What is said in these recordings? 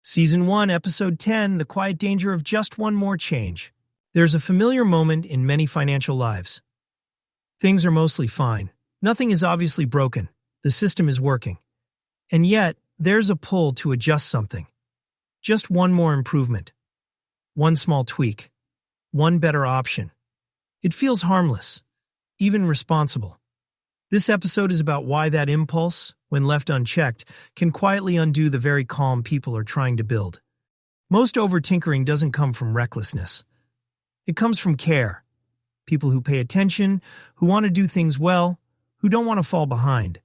Season 1, Episode 10, The Quiet Danger of Just One More Change. There's a familiar moment in many financial lives. Things are mostly fine. Nothing is obviously broken. The system is working. And yet, there's a pull to adjust something. Just one more improvement. One small tweak. One better option. It feels harmless, even responsible. This episode is about why that impulse, when left unchecked, can quietly undo the very calm people are trying to build. Most over-tinkering doesn't come from recklessness. It comes from care. People who pay attention, who want to do things well, who don't want to fall behind.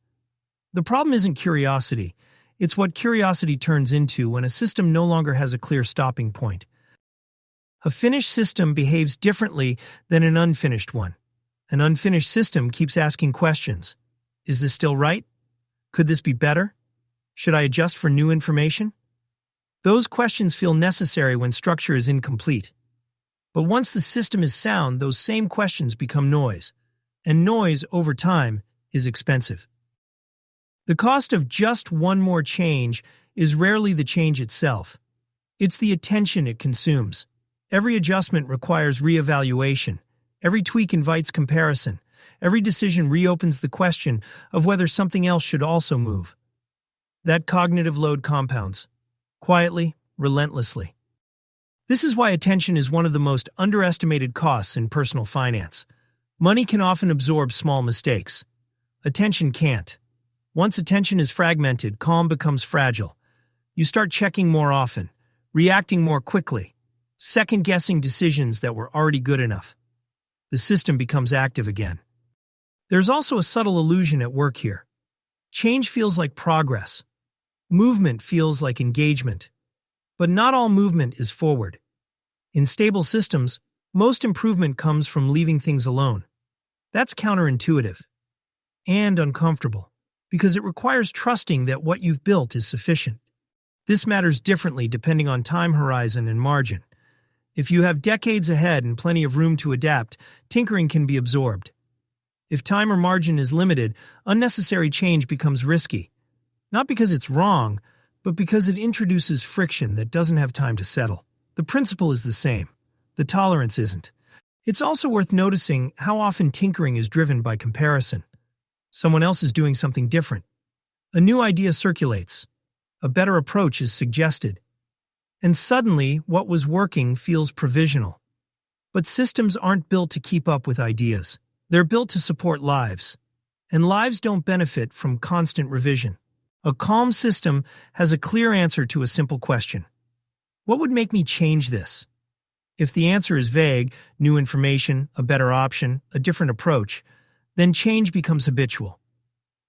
The problem isn't curiosity. It's what curiosity turns into when a system no longer has a clear stopping point. A finished system behaves differently than an unfinished one. An unfinished system keeps asking questions. Is this still right? Could this be better? Should I adjust for new information? Those questions feel necessary when structure is incomplete. But once the system is sound, those same questions become noise. And noise, over time, is expensive. The cost of just one more change is rarely the change itself. It's the attention it consumes. Every adjustment requires reevaluation. Every tweak invites comparison. Every decision reopens the question of whether something else should also move. That cognitive load compounds, quietly, relentlessly. This is why attention is one of the most underestimated costs in personal finance. Money can often absorb small mistakes. Attention can't. Once attention is fragmented, calm becomes fragile. You start checking more often, reacting more quickly, second-guessing decisions that were already good enough. The system becomes active again. There's also a subtle illusion at work here. Change feels like progress. Movement feels like engagement. But not all movement is forward. In stable systems, most improvement comes from leaving things alone. That's counterintuitive and uncomfortable because it requires trusting that what you've built is sufficient. This matters differently depending on time horizon and margin. If you have decades ahead and plenty of room to adapt, tinkering can be absorbed. If time or margin is limited, unnecessary change becomes risky. Not because it's wrong, but because it introduces friction that doesn't have time to settle. The principle is the same. The tolerance isn't. It's also worth noticing how often tinkering is driven by comparison. Someone else is doing something different. A new idea circulates. A better approach is suggested. And suddenly, what was working feels provisional. But systems aren't built to keep up with ideas. They're built to support lives. And lives don't benefit from constant revision. A calm system has a clear answer to a simple question. What would make me change this? If the answer is vague, new information, a better option, a different approach, then change becomes habitual.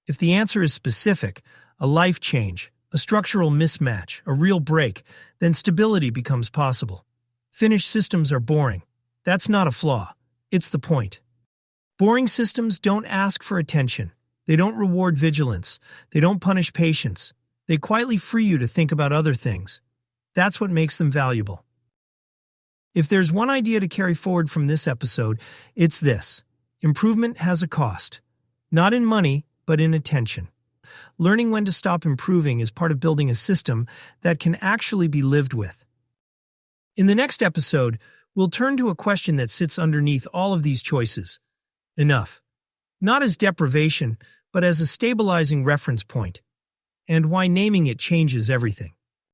If the answer is specific, a life change, a structural mismatch, a real break, then stability becomes possible. Finished systems are boring. That's not a flaw. It's the point. Boring systems don't ask for attention. They don't reward vigilance. They don't punish patience. They quietly free you to think about other things. That's what makes them valuable. If there's one idea to carry forward from this episode, it's this. Improvement has a cost. Not in money, but in attention. Learning when to stop improving is part of building a system that can actually be lived with. In the next episode, we'll turn to a question that sits underneath all of these choices. Enough. Not as deprivation, but as a stabilizing reference point. And why naming it changes everything.